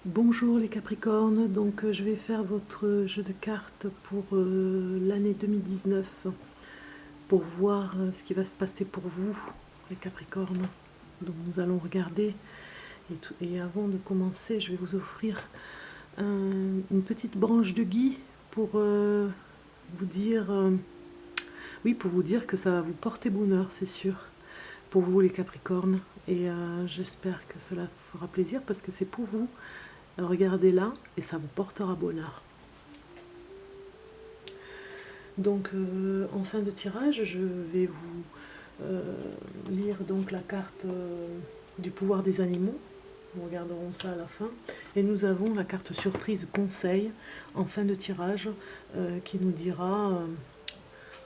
Bonjour les Capricornes, donc je vais faire votre jeu de cartes pour l'année 2019 pour voir ce qui va se passer pour vous les Capricornes. Donc nous allons regarder et avant de commencer je vais vous offrir une petite branche de gui pour vous dire oui, pour vous dire que ça va vous porter bonheur, c'est sûr, pour vous les Capricornes, et j'espère que cela vous fera plaisir parce que c'est pour vous. Regardez-la et ça vous portera bonheur. Donc en fin de tirage, je vais vous lire donc la carte du pouvoir des animaux. Nous regarderons ça à la fin. Et nous avons la carte surprise conseil en fin de tirage qui nous dira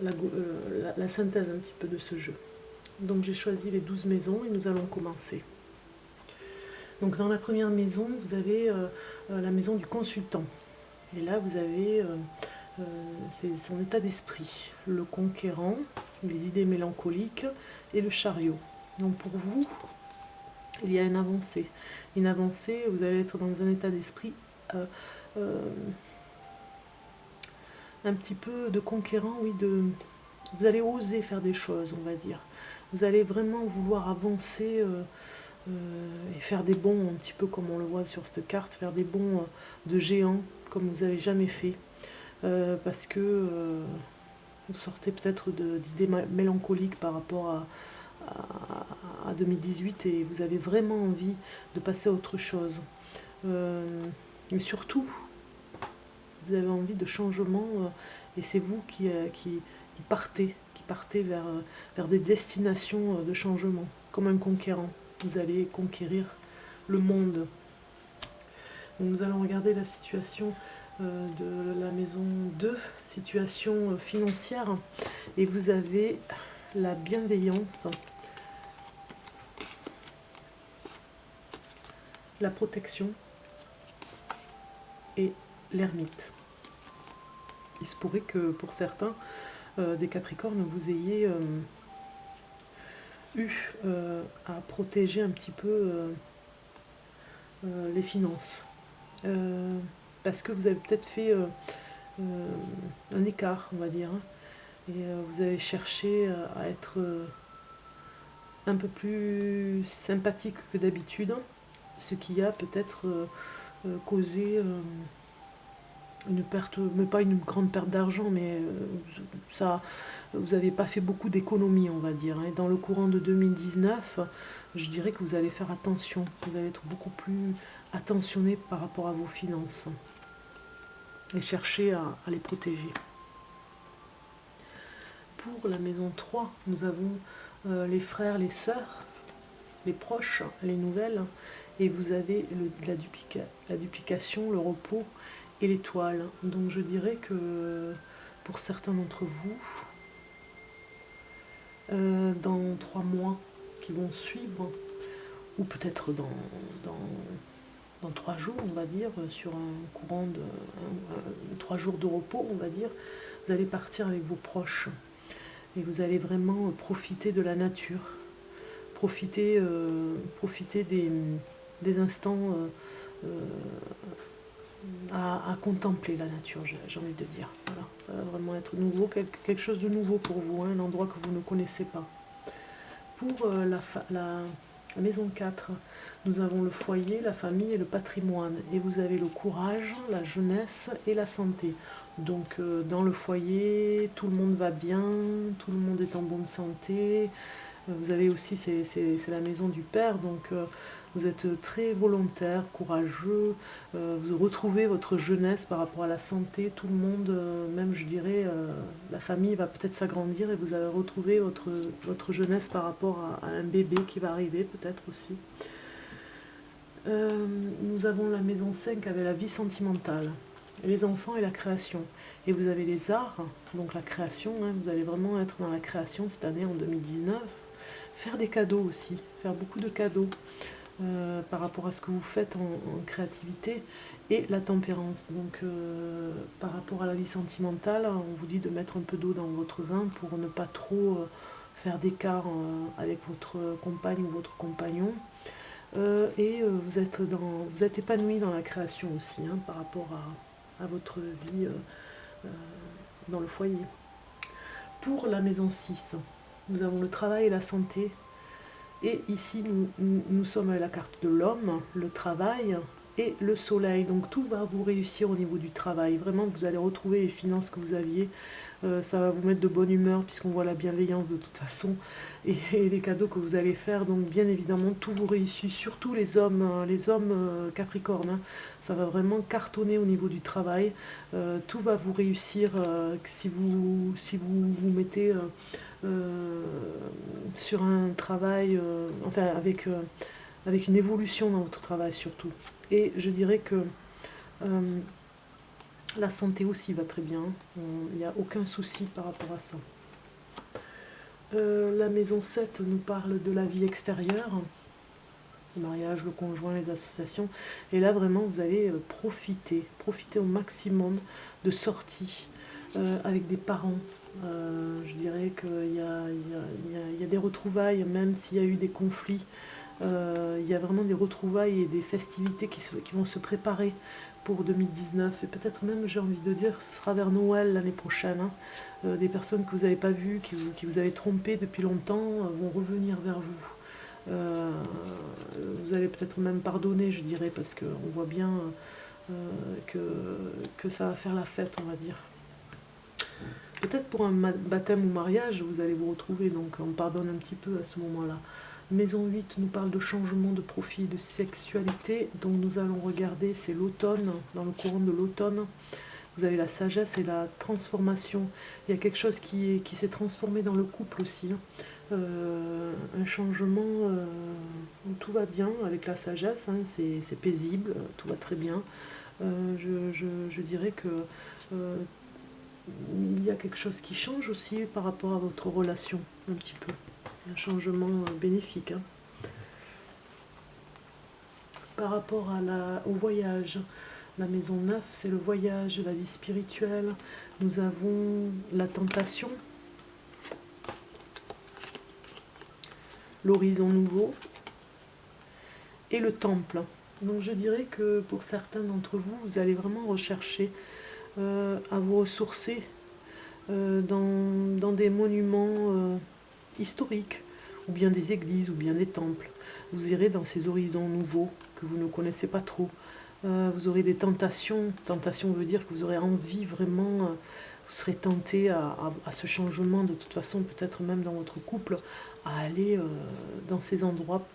la synthèse un petit peu de ce jeu. Donc j'ai choisi les 12 maisons et nous allons commencer. Donc dans la première maison, vous avez la maison du consultant. Et là, vous avez c'est son état d'esprit, le conquérant, les idées mélancoliques et le chariot. Donc pour vous, il y a une avancée. Une avancée, vous allez être dans un état d'esprit euh, un petit peu de conquérant, oui, vous allez oser faire des choses, on va dire. Vous allez vraiment vouloir avancer et faire des bonds, un petit peu comme on le voit sur cette carte, faire des bonds de géant, comme vous n'avez jamais fait. Parce que vous sortez peut-être d'idées mélancoliques par rapport à 2018 et vous avez vraiment envie de passer à autre chose. Mais surtout, vous avez envie de changement et c'est vous qui partez vers des destinations de changement, comme un conquérant. Vous allez conquérir le monde. Donc nous allons regarder la situation de la maison 2, situation financière. Et vous avez la bienveillance, la protection et l'ermite. Il se pourrait que pour certains des Capricornes, vous ayez eu à protéger un petit peu les finances. Parce que vous avez peut-être fait un écart, on va dire, hein, et vous avez cherché à être un peu plus sympathique que d'habitude, ce qui a peut-être causé une perte, mais pas une grande perte d'argent, mais ça, vous n'avez pas fait beaucoup d'économies, on va dire. Et dans le courant de 2019, je dirais que vous allez faire attention, vous allez être beaucoup plus attentionné par rapport à vos finances et chercher à les protéger. Pour la maison 3, nous avons les frères, les sœurs, les proches, les nouvelles, et vous avez la duplication, le repos et l'étoile. Donc je dirais que pour certains d'entre vous, dans 3 mois qui vont suivre, ou peut-être dans 3 jours, on va dire, sur un courant de 3 jours de repos, on va dire, vous allez partir avec vos proches et vous allez vraiment profiter de la nature, profiter des instants à contempler la nature, j'ai envie de dire. Voilà, ça va vraiment être nouveau, quelque chose de nouveau pour vous, hein, un endroit que vous ne connaissez pas. Pour la maison 4, nous avons le foyer, la famille et le patrimoine. Et vous avez le courage, la jeunesse et la santé. Donc dans le foyer, tout le monde va bien, tout le monde est en bonne santé. Vous avez aussi, c'est la maison du père, donc vous êtes très volontaire, courageux, vous retrouvez votre jeunesse par rapport à la santé, tout le monde, même je dirais, la famille va peut-être s'agrandir et vous allez retrouver votre jeunesse par rapport à un bébé qui va arriver peut-être aussi. Nous avons la maison 5 avec la vie sentimentale, les enfants et la création. Et vous avez les arts, donc la création, hein, vous allez vraiment être dans la création cette année en 2019. Faire des cadeaux aussi, faire beaucoup de cadeaux par rapport à ce que vous faites en créativité et la tempérance. Donc par rapport à la vie sentimentale, on vous dit de mettre un peu d'eau dans votre vin pour ne pas trop faire d'écart avec votre compagne ou votre compagnon. et vous êtes épanoui dans la création aussi, hein, par rapport à votre vie dans le foyer. Pour la maison 6, nous avons le travail et la santé. Et ici, nous sommes à la carte de l'homme, le travail et le soleil. Donc tout va vous réussir au niveau du travail. Vraiment, vous allez retrouver les finances que vous aviez. Ça va vous mettre de bonne humeur puisqu'on voit la bienveillance de toute façon et les cadeaux que vous allez faire. Donc bien évidemment, tout vous réussit, surtout les hommes Capricorne, hein. Ça va vraiment cartonner au niveau du travail. Tout va vous réussir si vous vous mettez euh, sur un travail, enfin avec une évolution dans votre travail surtout. Et je dirais que euh, la santé aussi va très bien, il n'y a aucun souci par rapport à ça. La maison 7 nous parle de la vie extérieure, le mariage, le conjoint, les associations. Et là, vraiment, vous allez profiter au maximum de sorties avec des parents. Je dirais qu'il y a des retrouvailles, même s'il y a eu des conflits. Il y a vraiment des retrouvailles et des festivités qui vont se préparer pour 2019. Et peut-être même, j'ai envie de dire, ce sera vers Noël l'année prochaine, hein. Des personnes que vous n'avez pas vues, qui vous avez trompé depuis longtemps, vont revenir vers vous. Euh, Vous allez peut-être même pardonner, je dirais, parce qu'on voit bien euh, que ça va faire la fête, on va dire. Peut-être pour un baptême ou mariage, vous allez vous retrouver, donc on pardonne un petit peu à ce moment-là. Maison 8 nous parle de changement de profil, de sexualité, donc nous allons regarder, c'est l'automne, dans le courant de l'automne. Vous avez la sagesse et la transformation. Il y a quelque chose qui s'est transformé dans le couple aussi, hein. Un changement où tout va bien avec la sagesse, hein, c'est paisible, tout va très bien. Je dirais que il y a quelque chose qui change aussi par rapport à votre relation, un petit peu. Un changement bénéfique, hein. Par rapport au voyage, la maison 9, c'est le voyage, la vie spirituelle. Nous avons la tentation, l'horizon nouveau et le temple. Donc je dirais que pour certains d'entre vous, vous allez vraiment rechercher à vous ressourcer dans des monuments historiques, ou bien des églises, ou bien des temples. Vous irez dans ces horizons nouveaux que vous ne connaissez pas trop. Vous aurez des tentations. Tentation veut dire que vous aurez envie vraiment, vous serez tenté à ce changement, de toute façon, peut-être même dans votre couple, à aller dans ces endroits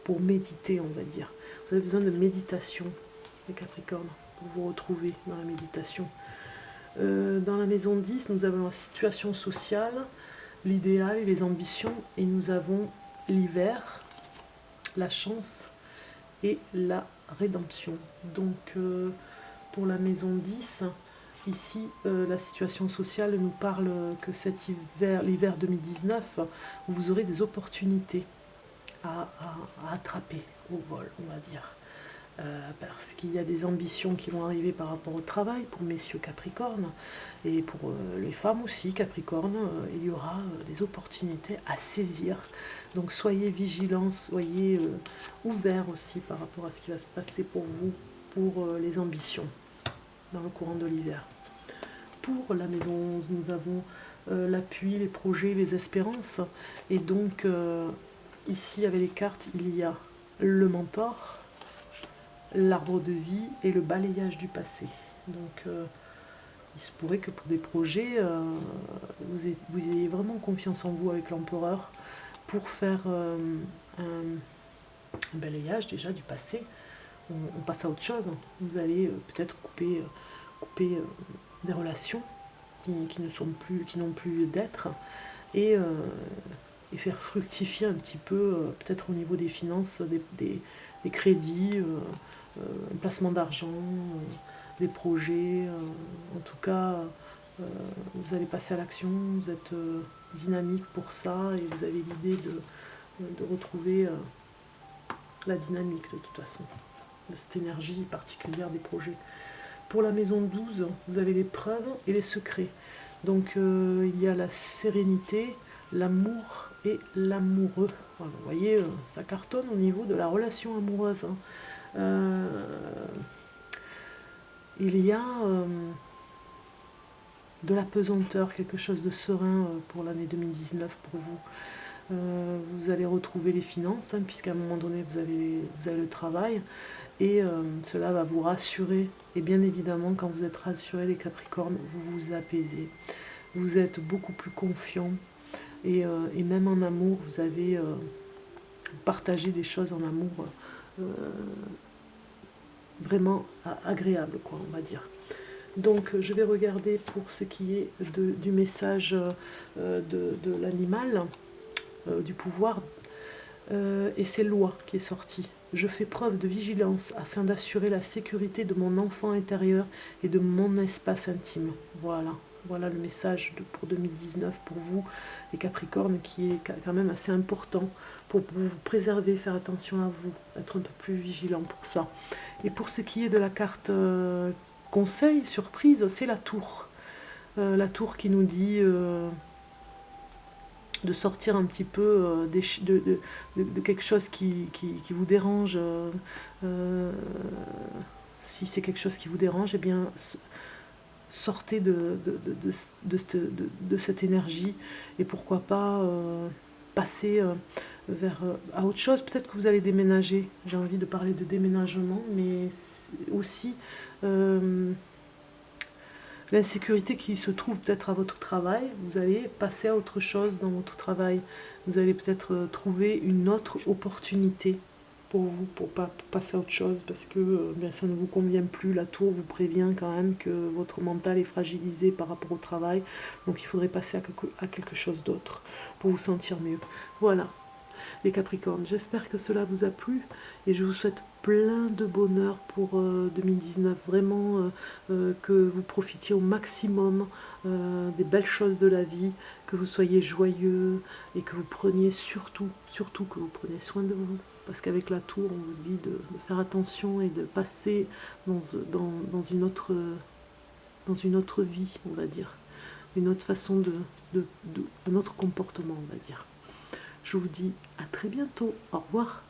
pour méditer, on va dire. Vous avez besoin de méditation, les Capricornes, pour vous retrouver dans la méditation. Dans la maison 10, nous avons la situation sociale, l'idéal et les ambitions, et nous avons l'hiver, la chance et la rédemption. Donc pour la maison 10, ici la situation sociale nous parle que cet hiver, l'hiver 2019, vous aurez des opportunités à attraper au vol, on va dire. Parce qu'il y a des ambitions qui vont arriver par rapport au travail pour messieurs Capricorne et pour les femmes aussi Capricorne, il y aura des opportunités à saisir. Donc soyez vigilants, soyez ouverts aussi par rapport à ce qui va se passer pour vous, pour les ambitions dans le courant de l'hiver. Pour la maison 11, nous avons l'appui, les projets, les espérances. Et donc ici avec les cartes, il y a le mentor, l'arbre de vie et le balayage du passé. Donc il se pourrait que pour des projets, vous ayez vraiment confiance en vous avec l'empereur pour faire un balayage déjà du passé. On passe à autre chose. Vous allez peut-être couper des relations qui n'ont plus d'être et faire fructifier un petit peu, peut-être au niveau des finances, des crédits, un placement d'argent, des projets. En tout cas, vous allez passer à l'action, vous êtes dynamique pour ça et vous avez l'idée de retrouver la dynamique de toute façon, de cette énergie particulière des projets. Pour la maison 12, vous avez les preuves et les secrets. Donc il y a la sérénité, l'amour et l'amoureux. Voilà, vous voyez, ça cartonne au niveau de la relation amoureuse. Hein. Il y a de la pesanteur, quelque chose de serein pour l'année 2019 pour vous. Vous allez retrouver les finances, hein, puisqu'à un moment donné, vous avez le travail. Et cela va vous rassurer. Et bien évidemment, quand vous êtes rassurés, les Capricornes, vous vous apaisez. Vous êtes beaucoup plus confiants. Et même en amour, vous avez partagé des choses en amour vraiment agréables, quoi, on va dire. Donc je vais regarder pour ce qui est du message de l'animal, du pouvoir. Et c'est loi qui est sortie. Je fais preuve de vigilance afin d'assurer la sécurité de mon enfant intérieur et de mon espace intime. Voilà, voilà le message pour 2019 pour vous, les Capricornes, qui est quand même assez important pour vous préserver, faire attention à vous, être un peu plus vigilant pour ça. Et pour ce qui est de la carte conseil, surprise, c'est la tour. La tour qui nous dit de sortir un petit peu de quelque chose qui vous dérange. Si c'est quelque chose qui vous dérange, eh bien, sortez de cette énergie et pourquoi pas passer vers à autre chose. Peut-être que vous allez déménager. J'ai envie de parler de déménagement, mais aussi l'insécurité qui se trouve peut-être à votre travail, vous allez passer à autre chose dans votre travail. Vous allez peut-être trouver une autre opportunité pour vous, pour passer à autre chose, parce que bien, ça ne vous convient plus. La tour vous prévient quand même que votre mental est fragilisé par rapport au travail, donc il faudrait passer à quelque chose d'autre pour vous sentir mieux. Voilà, les Capricornes, j'espère que cela vous a plu et je vous souhaite plein de bonheur pour 2019, vraiment que vous profitiez au maximum des belles choses de la vie, que vous soyez joyeux et que vous preniez surtout que vous preniez soin de vous, parce qu'avec la tour on vous dit de faire attention et de passer dans une autre vie, on va dire, une autre façon un autre comportement, on va dire. Je vous dis à très bientôt. Au revoir.